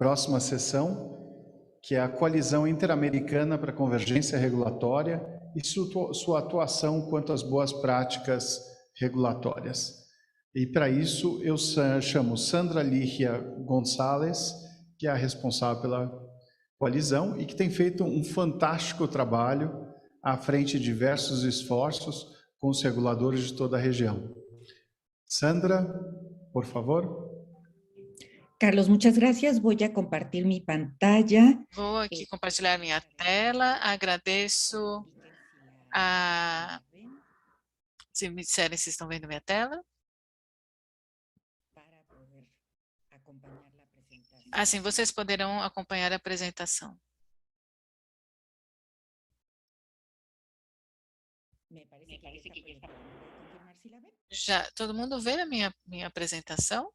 próxima sessão, que é a Coalizão Interamericana para a Convergência Regulatória e sua atuação quanto às boas práticas regulatórias. E para isso eu chamo Sandra Lígia Gonçalves, que é a responsável pela coalizão e que tem feito um fantástico trabalho à frente de diversos esforços com os reguladores de toda a região. Sandra, por favor. Carlos, muchas gracias. Voy a compartir mi pantalla. Vou aqui compartilhar minha tela. Agradeço se me disserem se estão vendo minha tela. Assim, vocês poderão acompanhar a apresentação. Já, todo mundo vê a minha apresentação?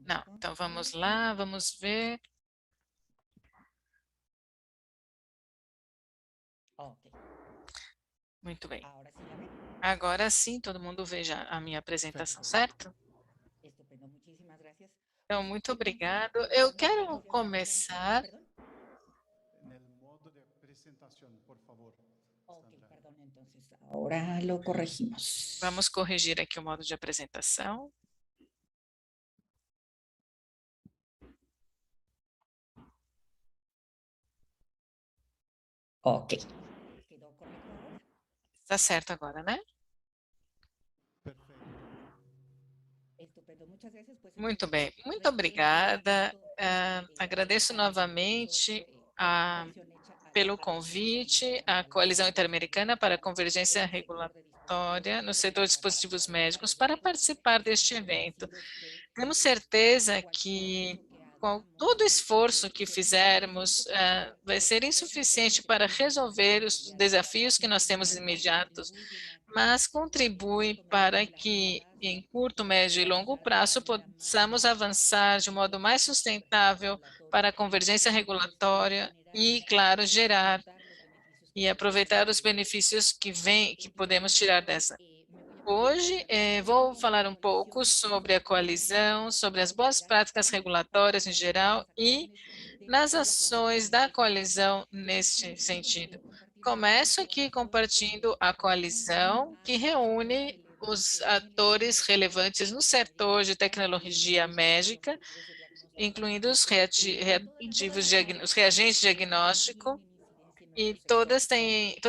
Não, então vamos lá, vamos ver. Muito bem. Agora sim, todo mundo vê já a minha apresentação, certo? Então, muito obrigado. Eu quero começar. Agora lo corregimos. Vamos corrigir aqui o modo de apresentação. Ok. Está certo agora, né? Muito bem, muito obrigada. Agradeço novamente pelo convite à Coalizão Interamericana para a Convergência Regulatória no setor de dispositivos médicos para participar deste evento. Temos certeza que com todo o esforço que fizermos, vai ser insuficiente para resolver os desafios que nós temos imediatos, mas contribui para que, em curto, médio e longo prazo, possamos avançar de um modo mais sustentável para a convergência regulatória e, claro, gerar e aproveitar os benefícios que podemos tirar dessa. Hoje, vou falar um pouco sobre a coalizão, sobre as boas práticas regulatórias em geral e nas ações da coalizão neste sentido. Começo aqui compartilhando a coalizão, que reúne os atores relevantes no setor de tecnologia médica, incluindo os reagentes diagnósticos, e todas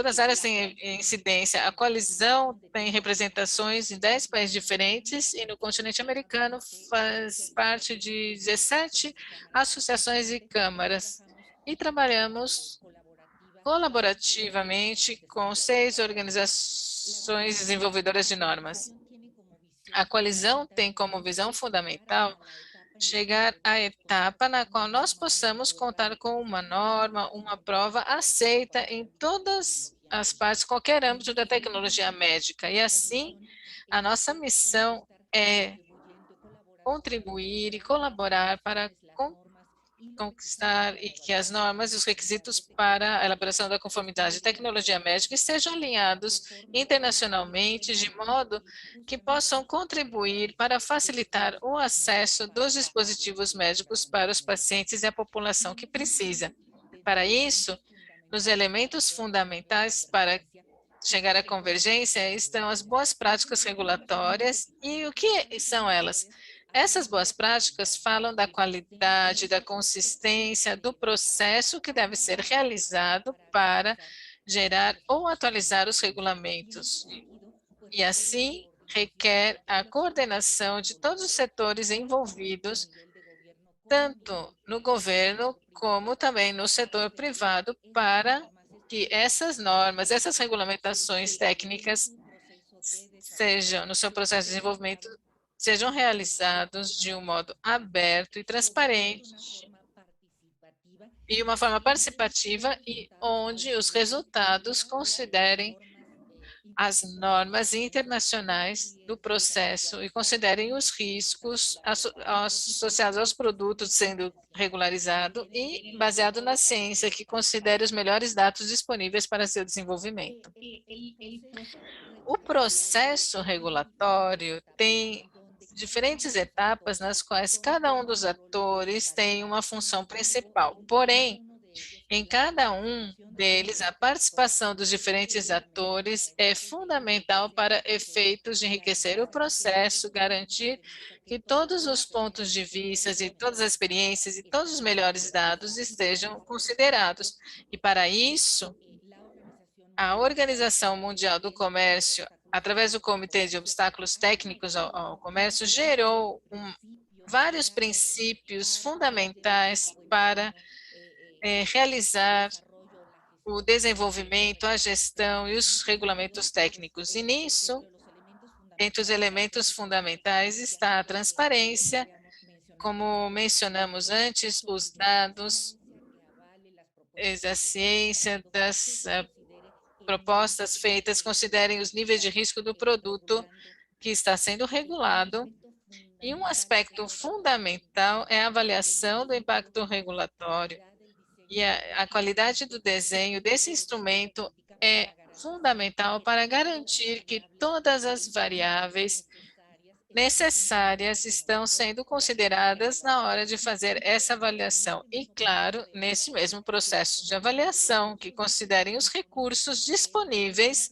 as áreas têm incidência. A coalizão tem representações em 10 países diferentes e no continente americano faz parte de 17 associações e câmaras. E trabalhamos colaborativamente com 6 organizações desenvolvedoras de normas. A coalizão tem como visão fundamental chegar à etapa na qual nós possamos contar com uma norma, uma prova aceita em todas as partes, qualquer âmbito da tecnologia médica. E assim, a nossa missão é contribuir e colaborar para conquistar e que as normas e os requisitos para a elaboração da conformidade de tecnologia médica estejam alinhados internacionalmente de modo que possam contribuir para facilitar o acesso dos dispositivos médicos para os pacientes e a população que precisa. Para isso, os elementos fundamentais para chegar à convergência estão as boas práticas regulatórias. E o que são elas? Essas boas práticas falam da qualidade, da consistência, do processo que deve ser realizado para gerar ou atualizar os regulamentos. E assim, requer a coordenação de todos os setores envolvidos, tanto no governo como também no setor privado, para que essas normas, essas regulamentações técnicas sejam, no seu processo de desenvolvimento, sejam realizados de um modo aberto e transparente e uma forma participativa e onde os resultados considerem as normas internacionais do processo e considerem os riscos associados aos produtos sendo regularizado e baseado na ciência, que considere os melhores dados disponíveis para seu desenvolvimento. O processo regulatório tem diferentes etapas nas quais cada um dos atores tem uma função principal. Porém, em cada um deles, a participação dos diferentes atores é fundamental para efeitos de enriquecer o processo, garantir que todos os pontos de vista e todas as experiências e todos os melhores dados estejam considerados. E para isso, a Organização Mundial do Comércio, através do Comitê de Obstáculos Técnicos ao Comércio, gerou vários princípios fundamentais para realizar o desenvolvimento, a gestão e os regulamentos técnicos. E nisso, entre os elementos fundamentais está a transparência, como mencionamos antes, os dados, a ciência das propostas feitas considerem os níveis de risco do produto que está sendo regulado. E um aspecto fundamental é a avaliação do impacto regulatório. E a qualidade do desenho desse instrumento é fundamental para garantir que todas as variáveis necessárias estão sendo consideradas na hora de fazer essa avaliação. E, claro, nesse mesmo processo de avaliação, que considerem os recursos disponíveis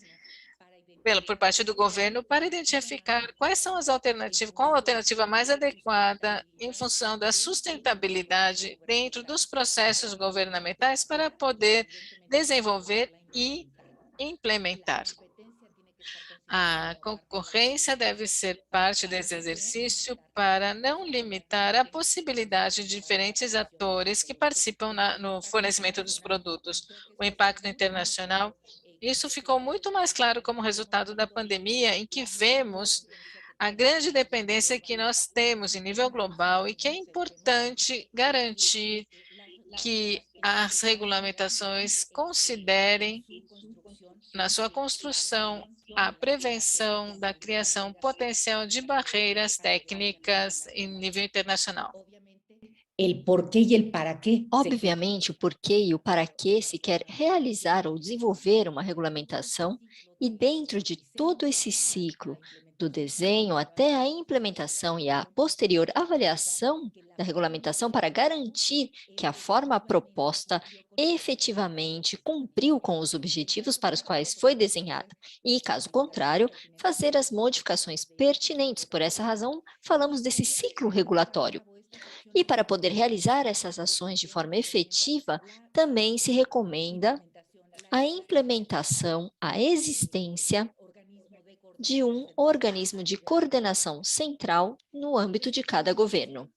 por parte do governo para identificar quais são as alternativas, qual a alternativa mais adequada em função da sustentabilidade dentro dos processos governamentais para poder desenvolver e implementar. A concorrência deve ser parte desse exercício para não limitar a possibilidade de diferentes atores que participam no fornecimento dos produtos. O impacto internacional, isso ficou muito mais claro como resultado da pandemia, em que vemos a grande dependência que nós temos em nível global e que é importante garantir que as regulamentações considerem, na sua construção, a prevenção da criação potencial de barreiras técnicas em nível internacional. El por qué y el para qué. Obviamente, o porquê e o para que se quer realizar ou desenvolver uma regulamentação, e dentro de todo esse ciclo, do desenho até a implementação e a posterior avaliação da regulamentação para garantir que a forma proposta efetivamente cumpriu com os objetivos para os quais foi desenhada e, caso contrário, fazer as modificações pertinentes. Por essa razão, falamos desse ciclo regulatório. E para poder realizar essas ações de forma efetiva, também se recomenda a implementação, a existência de um organismo de coordenação central no âmbito de cada governo.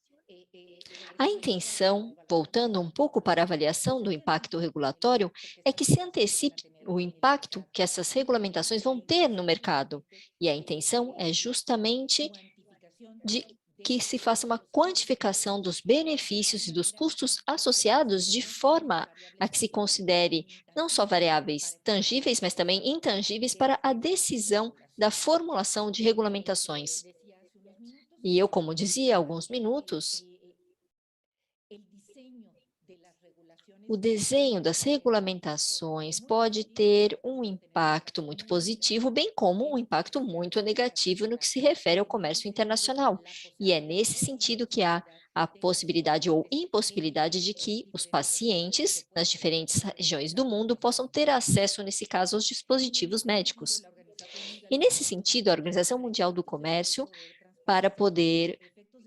A intenção, voltando um pouco para a avaliação do impacto regulatório, é que se antecipe o impacto que essas regulamentações vão ter no mercado. E a intenção é justamente de que se faça uma quantificação dos benefícios e dos custos associados de forma a que se considere não só variáveis tangíveis, mas também intangíveis para a decisão da formulação de regulamentações. E eu, como dizia há alguns minutos, o desenho das regulamentações pode ter um impacto muito positivo, bem como um impacto muito negativo no que se refere ao comércio internacional. E é nesse sentido que há a possibilidade ou impossibilidade de que os pacientes, nas diferentes regiões do mundo, possam ter acesso, nesse caso, aos dispositivos médicos. E nesse sentido, a Organização Mundial do Comércio, para poder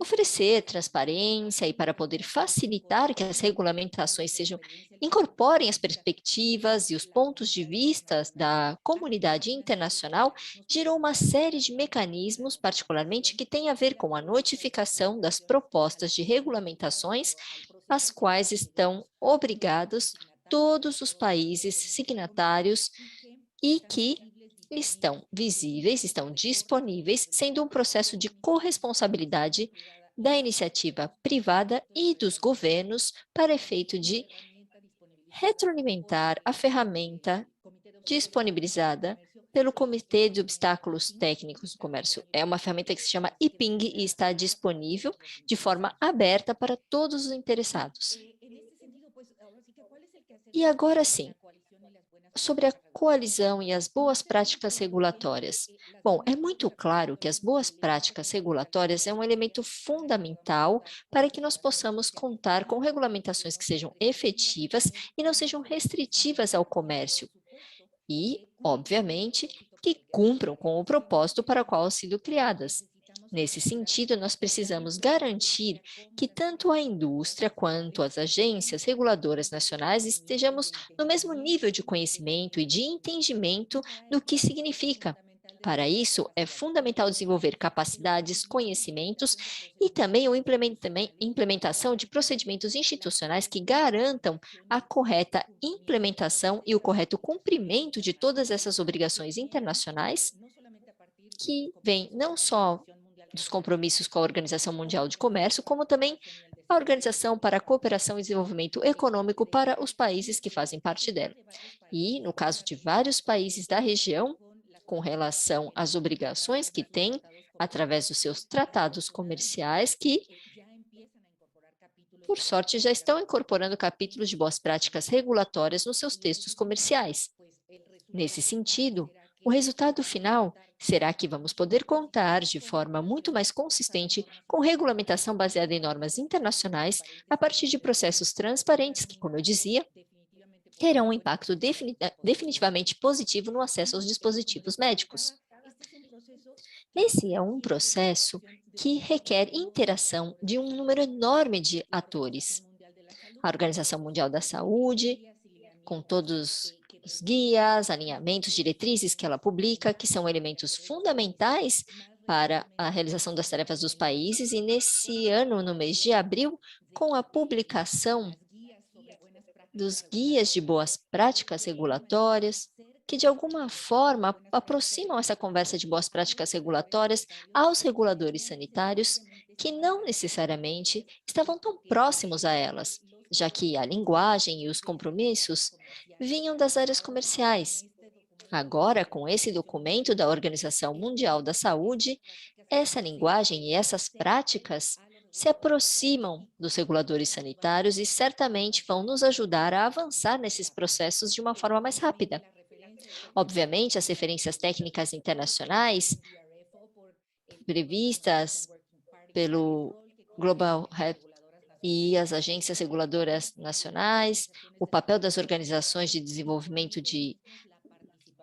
oferecer transparência e para poder facilitar que as regulamentações incorporem as perspectivas e os pontos de vista da comunidade internacional, gerou uma série de mecanismos, particularmente que têm a ver com a notificação das propostas de regulamentações, às quais estão obrigados todos os países signatários e que estão visíveis, estão disponíveis, sendo um processo de corresponsabilidade da iniciativa privada e dos governos para efeito de retroalimentar a ferramenta disponibilizada pelo Comitê de Obstáculos Técnicos do Comércio. É uma ferramenta que se chama IPING e está disponível de forma aberta para todos os interessados. E agora sim, sobre a coalizão e as boas práticas regulatórias. Bom, é muito claro que as boas práticas regulatórias é um elemento fundamental para que nós possamos contar com regulamentações que sejam efetivas e não sejam restritivas ao comércio. E, obviamente, que cumpram com o propósito para o qual han sido criadas. Nesse sentido, nós precisamos garantir que tanto a indústria quanto as agências reguladoras nacionais estejamos no mesmo nível de conhecimento e de entendimento do que significa. Para isso, é fundamental desenvolver capacidades, conhecimentos e também a implementação de procedimentos institucionais que garantam a correta implementação e o correto cumprimento de todas essas obrigações internacionais, que vêm não só dos compromissos com a Organização Mundial de Comércio, como também a Organização para a Cooperação e Desenvolvimento Econômico para os países que fazem parte dela. E, no caso de vários países da região, com relação às obrigações que têm através dos seus tratados comerciais, que, por sorte, já estão incorporando capítulos de boas práticas regulatórias nos seus textos comerciais. Nesse sentido, o resultado final será que vamos poder contar de forma muito mais consistente com regulamentação baseada em normas internacionais a partir de processos transparentes que, como eu dizia, terão um impacto definitivamente positivo no acesso aos dispositivos médicos. Esse é um processo que requer interação de um número enorme de atores. A Organização Mundial da Saúde, com todos os guias, alinhamentos, diretrizes que ela publica, que são elementos fundamentais para a realização das tarefas dos países, e nesse ano, no mês de abril, com a publicação dos guias de boas práticas regulatórias, que de alguma forma aproximam essa conversa de boas práticas regulatórias aos reguladores sanitários, que não necessariamente estavam tão próximos a elas, já que a linguagem e os compromissos vinham das áreas comerciais. Agora, com esse documento da Organização Mundial da Saúde, essa linguagem e essas práticas se aproximam dos reguladores sanitários e certamente vão nos ajudar a avançar nesses processos de uma forma mais rápida. Obviamente, as referências técnicas internacionais previstas pelo Global Health e as agências reguladoras nacionais, o papel das organizações de desenvolvimento de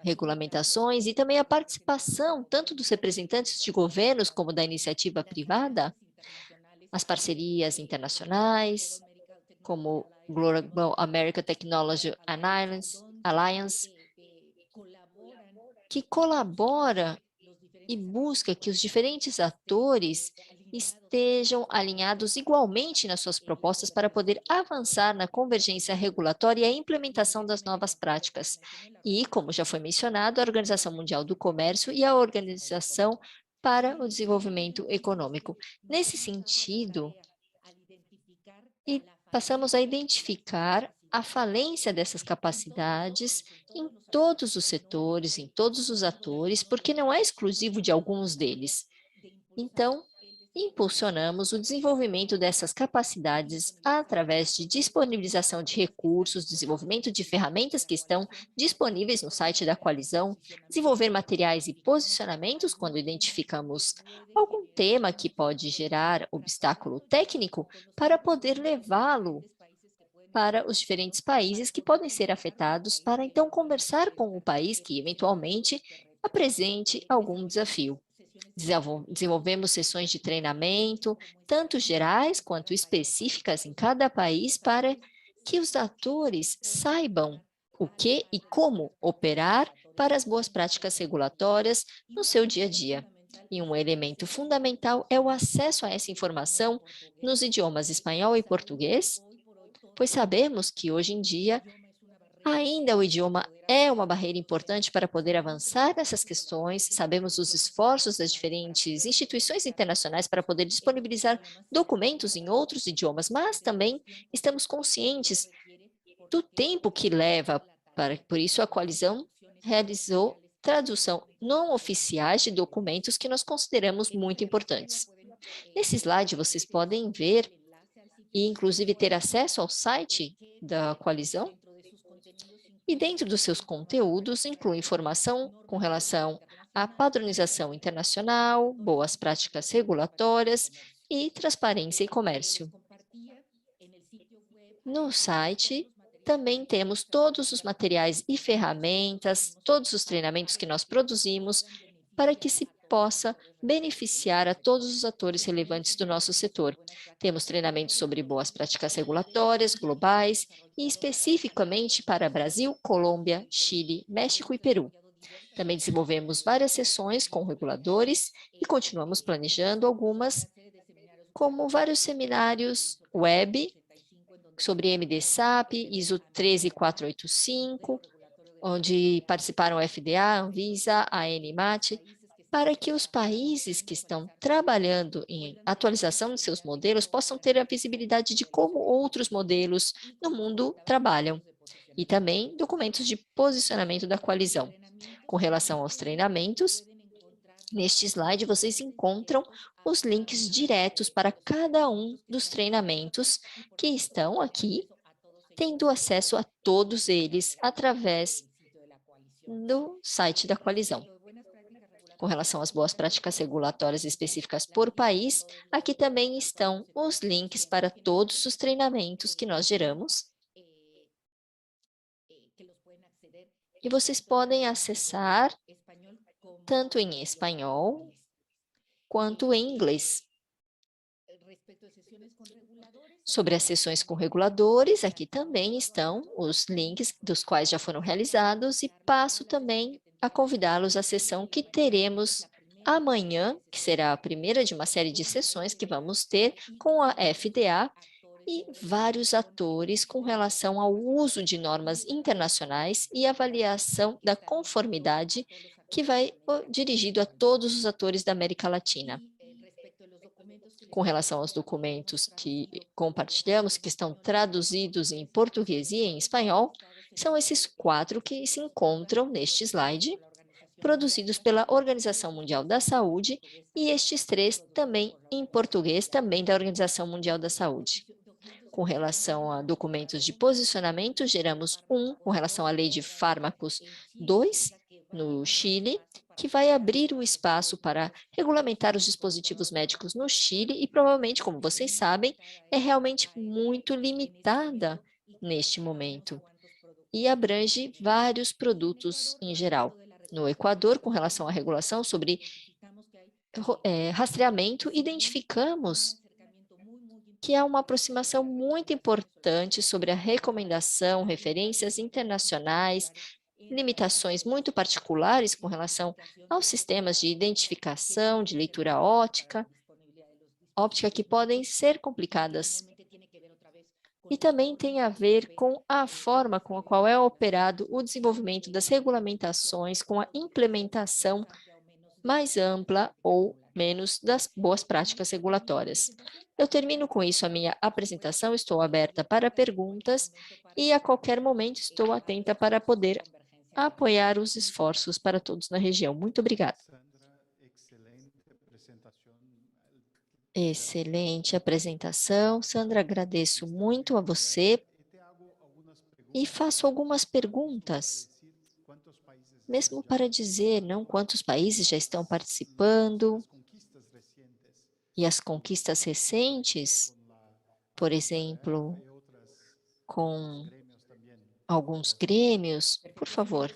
regulamentações e também a participação tanto dos representantes de governos como da iniciativa privada, as parcerias internacionais, como o Global American Technology Alliance, que colabora e busca que os diferentes atores estejam alinhados igualmente nas suas propostas para poder avançar na convergência regulatória e a implementação das novas práticas. E, como já foi mencionado, a Organização Mundial do Comércio e a Organização para o Desenvolvimento Econômico. Nesse sentido, passamos a identificar a falência dessas capacidades em todos os setores, em todos os atores, porque não é exclusivo de alguns deles. Então, impulsionamos o desenvolvimento dessas capacidades através de disponibilização de recursos, desenvolvimento de ferramentas que estão disponíveis no site da coalizão, desenvolver materiais e posicionamentos quando identificamos algum tema que pode gerar obstáculo técnico para poder levá-lo para os diferentes países que podem ser afetados, para então conversar com o país que eventualmente apresente algum desafio. Desenvolvemos sessões de treinamento, tanto gerais quanto específicas em cada país, para que os atores saibam o que e como operar para as boas práticas regulatórias no seu dia a dia. E um elemento fundamental é o acesso a essa informação nos idiomas espanhol e português, pois sabemos que hoje em dia ainda o idioma é uma barreira importante para poder avançar nessas questões. Sabemos os esforços das diferentes instituições internacionais para poder disponibilizar documentos em outros idiomas, mas também estamos conscientes do tempo que leva. Por isso, a coalizão realizou tradução não oficiais de documentos que nós consideramos muito importantes. Nesse slide, vocês podem ver e inclusive ter acesso ao site da coalizão. E dentro dos seus conteúdos inclui informação com relação à padronização internacional, boas práticas regulatórias e transparência e comércio. No site também temos todos os materiais e ferramentas, todos os treinamentos que nós produzimos para que se possa beneficiar a todos os atores relevantes do nosso setor. Temos treinamentos sobre boas práticas regulatórias globais e especificamente para Brasil, Colômbia, Chile, México e Peru. Também desenvolvemos várias sessões com reguladores e continuamos planejando algumas, como vários seminários web sobre MDSAP, ISO 13485, onde participaram a FDA, Anvisa, a ANMAT, para que os países que estão trabalhando em atualização de seus modelos possam ter a visibilidade de como outros modelos no mundo trabalham, e também documentos de posicionamento da coalizão. Com relação aos treinamentos, neste slide vocês encontram os links diretos para cada um dos treinamentos que estão aqui, tendo acesso a todos eles através do site da coalizão. Com relação às boas práticas regulatórias específicas por país, aqui também estão os links para todos os treinamentos que nós geramos. E vocês podem acessar tanto em espanhol quanto em inglês. Sobre as sessões com reguladores, aqui também estão os links dos quais já foram realizados e passo também a convidá-los à sessão que teremos amanhã, que será a primeira de uma série de sessões que vamos ter com a FDA e vários atores com relação ao uso de normas internacionais e avaliação da conformidade que vai dirigido a todos os atores da América Latina. Com relação aos documentos que compartilhamos, que estão traduzidos em português e em espanhol, são esses 4 que se encontram neste slide, produzidos pela Organização Mundial da Saúde, e estes 3 também em português, também da Organização Mundial da Saúde. Com relação a documentos de posicionamento, geramos um com relação à Lei de Fármacos 2, no Chile, que vai abrir o espaço para regulamentar os dispositivos médicos no Chile e provavelmente, como vocês sabem, é realmente muito limitada neste momento e abrange vários produtos em geral. No Equador, com relação à regulação sobre rastreamento, identificamos que há uma aproximação muito importante sobre a recomendação, referências internacionais, limitações muito particulares com relação aos sistemas de identificação, de leitura óptica que podem ser complicadas. E também tem a ver com a forma com a qual é operado o desenvolvimento das regulamentações com a implementação mais ampla ou menos das boas práticas regulatórias. Eu termino com isso a minha apresentação, estou aberta para perguntas e a qualquer momento estou atenta para poder apoiar os esforços para todos na região. Muito obrigada. Excelente apresentação, Sandra, agradeço muito a você e faço algumas perguntas, mesmo para dizer não quantos países já estão participando e as conquistas recentes, por exemplo, com alguns grêmios, por favor.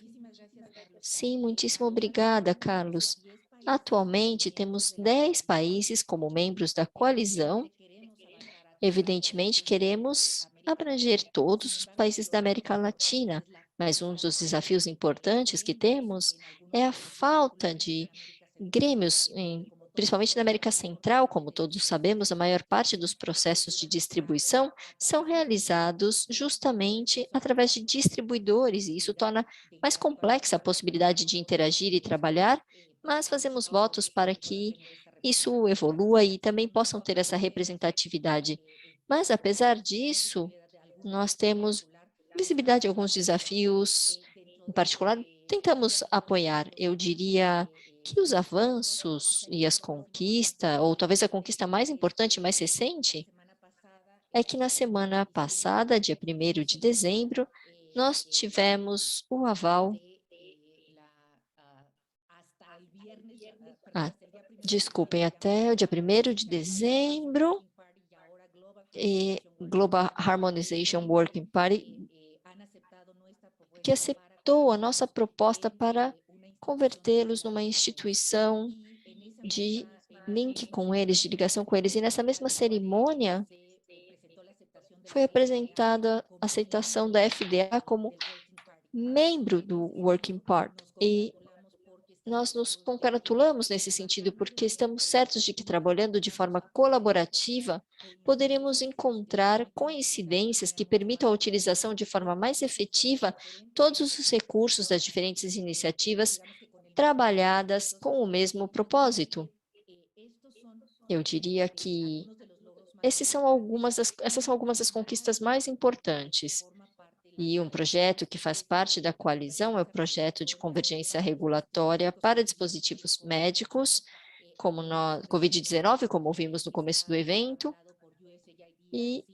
Sim, muitíssimo obrigada, Carlos. Atualmente, temos 10 países como membros da coalizão. Evidentemente, queremos abranger todos os países da América Latina, mas um dos desafios importantes que temos é a falta de grêmios, principalmente na América Central. Como todos sabemos, a maior parte dos processos de distribuição são realizados justamente através de distribuidores, e isso torna mais complexa a possibilidade de interagir e trabalhar, mas fazemos votos para que isso evolua e também possam ter essa representatividade. Mas, apesar disso, nós temos visibilidade de alguns desafios, em particular, tentamos apoiar. Eu diria que os avanços e as conquistas, ou talvez a conquista mais importante, mais recente, é que na semana passada, dia 1º de dezembro, nós tivemos o aval, desculpem, até o dia 1º de dezembro, Global Harmonization Working Party, que aceitou a nossa proposta para convertê-los numa instituição de link com eles, de ligação com eles. E nessa mesma cerimônia, foi apresentada a aceitação da FDA como membro do Working Party. E nós nos congratulamos nesse sentido, porque estamos certos de que, trabalhando de forma colaborativa, poderemos encontrar coincidências que permitam a utilização de forma mais efetiva todos os recursos das diferentes iniciativas trabalhadas com o mesmo propósito. Eu diria que essas são algumas das conquistas mais importantes. E um projeto que faz parte da coalizão é o projeto de convergência regulatória para dispositivos médicos, como COVID-19, como vimos no começo do evento, e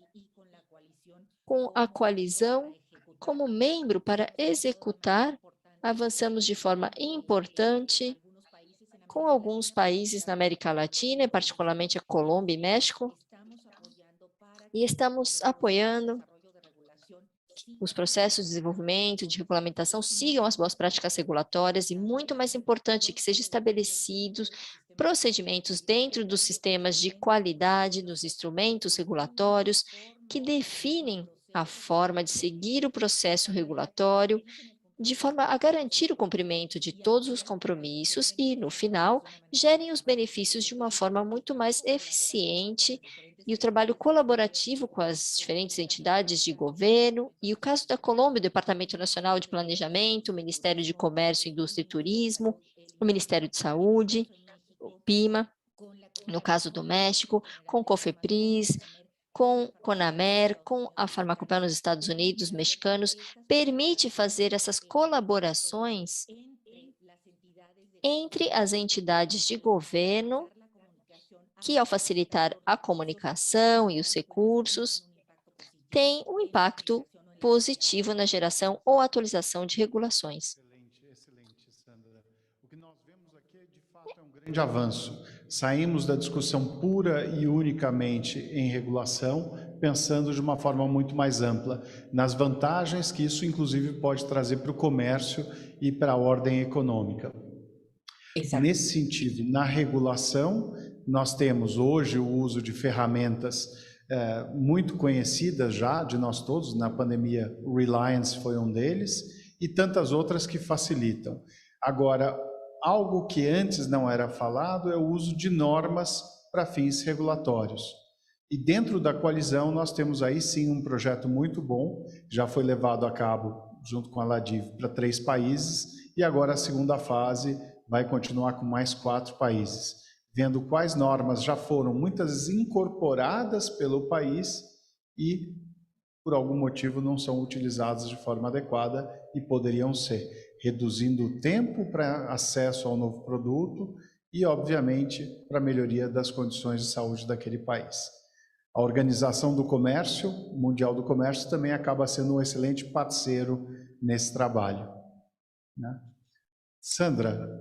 com a coalizão como membro para executar, avançamos de forma importante com alguns países na América Latina, particularmente a Colômbia e México, e estamos apoiando os processos de desenvolvimento, de regulamentação, sigam as boas práticas regulatórias e, muito mais importante, que sejam estabelecidos procedimentos dentro dos sistemas de qualidade, dos instrumentos regulatórios, que definem a forma de seguir o processo regulatório, de forma a garantir o cumprimento de todos os compromissos e, no final, gerem os benefícios de uma forma muito mais eficiente e o trabalho colaborativo com as diferentes entidades de governo. E o caso da Colômbia, o Departamento Nacional de Planejamento, o Ministério de Comércio, Indústria e Turismo, o Ministério de Saúde, o PIMA, no caso do México, com o COFEPRIS, com a CONAMER, com a Farmacopel nos Estados Unidos, mexicanos, permite fazer essas colaborações entre as entidades de governo, que, ao facilitar a comunicação e os recursos, tem um impacto positivo na geração ou atualização de regulações. Excelente, Sandra. O que nós vemos aqui, de fato, é um grande avanço. Saímos da discussão pura e unicamente em regulação, pensando de uma forma muito mais ampla, nas vantagens que isso, inclusive, pode trazer para o comércio e para a ordem econômica. Exato. Nesse sentido, na regulação, nós temos hoje o uso de ferramentas muito conhecidas já de nós todos, na pandemia o Reliance foi um deles, e tantas outras que facilitam. Agora, algo que antes não era falado é o uso de normas para fins regulatórios. E dentro da coalizão nós temos aí sim um projeto muito bom, já foi levado a cabo junto com a LADIV para 3 países, e agora a segunda fase vai continuar com mais 4 países, vendo quais normas já foram muitas incorporadas pelo país e, por algum motivo, não são utilizadas de forma adequada e poderiam ser, reduzindo o tempo para acesso ao novo produto e, obviamente, para a melhoria das condições de saúde daquele país. A Organização do Comércio, Mundial do Comércio, também acaba sendo um excelente parceiro nesse trabalho, né? Sandra,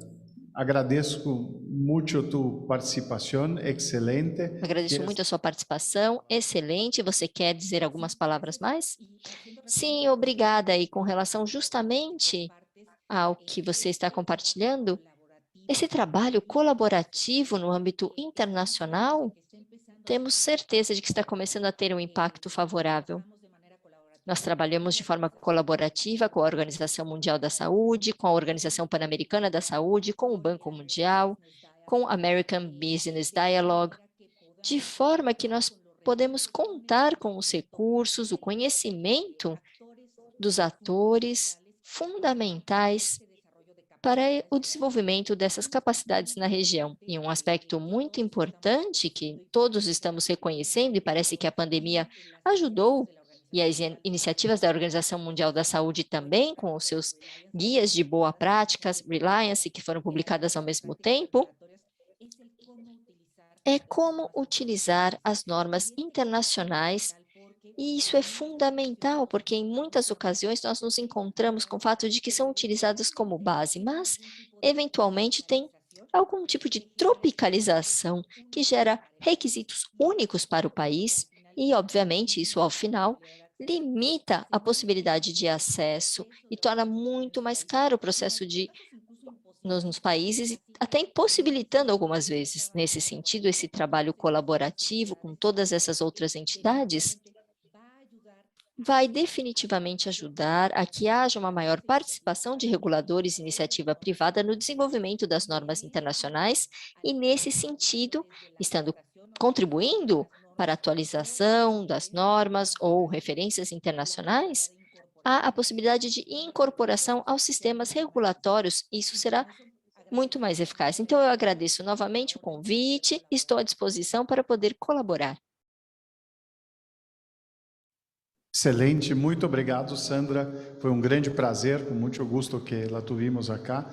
agradeço muito tu participação, excelente. Agradeço muito a sua participação, excelente. Você quer dizer algumas palavras mais? Sim, obrigada. E com relação justamente ao que você está compartilhando, esse trabalho colaborativo no âmbito internacional, temos certeza de que está começando a ter um impacto favorável. Nós trabalhamos de forma colaborativa com a Organização Mundial da Saúde, com a Organização Pan-Americana da Saúde, com o Banco Mundial, com o American Business Dialogue, de forma que nós podemos contar com os recursos, o conhecimento dos atores fundamentais para o desenvolvimento dessas capacidades na região. E um aspecto muito importante que todos estamos reconhecendo, e parece que a pandemia ajudou, e as iniciativas da Organização Mundial da Saúde também, com os seus guias de boa práticas, Reliance, que foram publicadas ao mesmo tempo, é como utilizar as normas internacionais E isso é fundamental, porque em muitas ocasiões nós nos encontramos com o fato de que são utilizadas como base, mas eventualmente tem algum tipo de tropicalização que gera requisitos únicos para o país e, obviamente, isso ao final limita a possibilidade de acesso e torna muito mais caro o processo nos países, até impossibilitando algumas vezes. Nesse sentido, esse trabalho colaborativo com todas essas outras entidades vai definitivamente ajudar a que haja uma maior participação de reguladores e iniciativa privada no desenvolvimento das normas internacionais e, nesse sentido, estando contribuindo para a atualização das normas ou referências internacionais, há a possibilidade de incorporação aos sistemas regulatórios. Isso será muito mais eficaz. Então, eu agradeço novamente o convite e estou à disposição para poder colaborar. Excelente, muito obrigado, Sandra. Foi um grande prazer, com muito gosto que la tuvimos acá.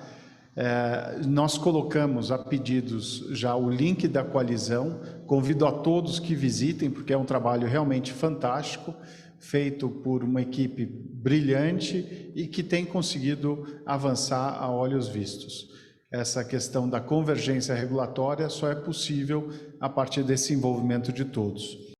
Nós colocamos a pedidos já o link da coalizão. Convido a todos que visitem, porque é um trabalho realmente fantástico, feito por uma equipe brilhante e que tem conseguido avançar a olhos vistos. Essa questão da convergência regulatória só é possível a partir desse envolvimento de todos.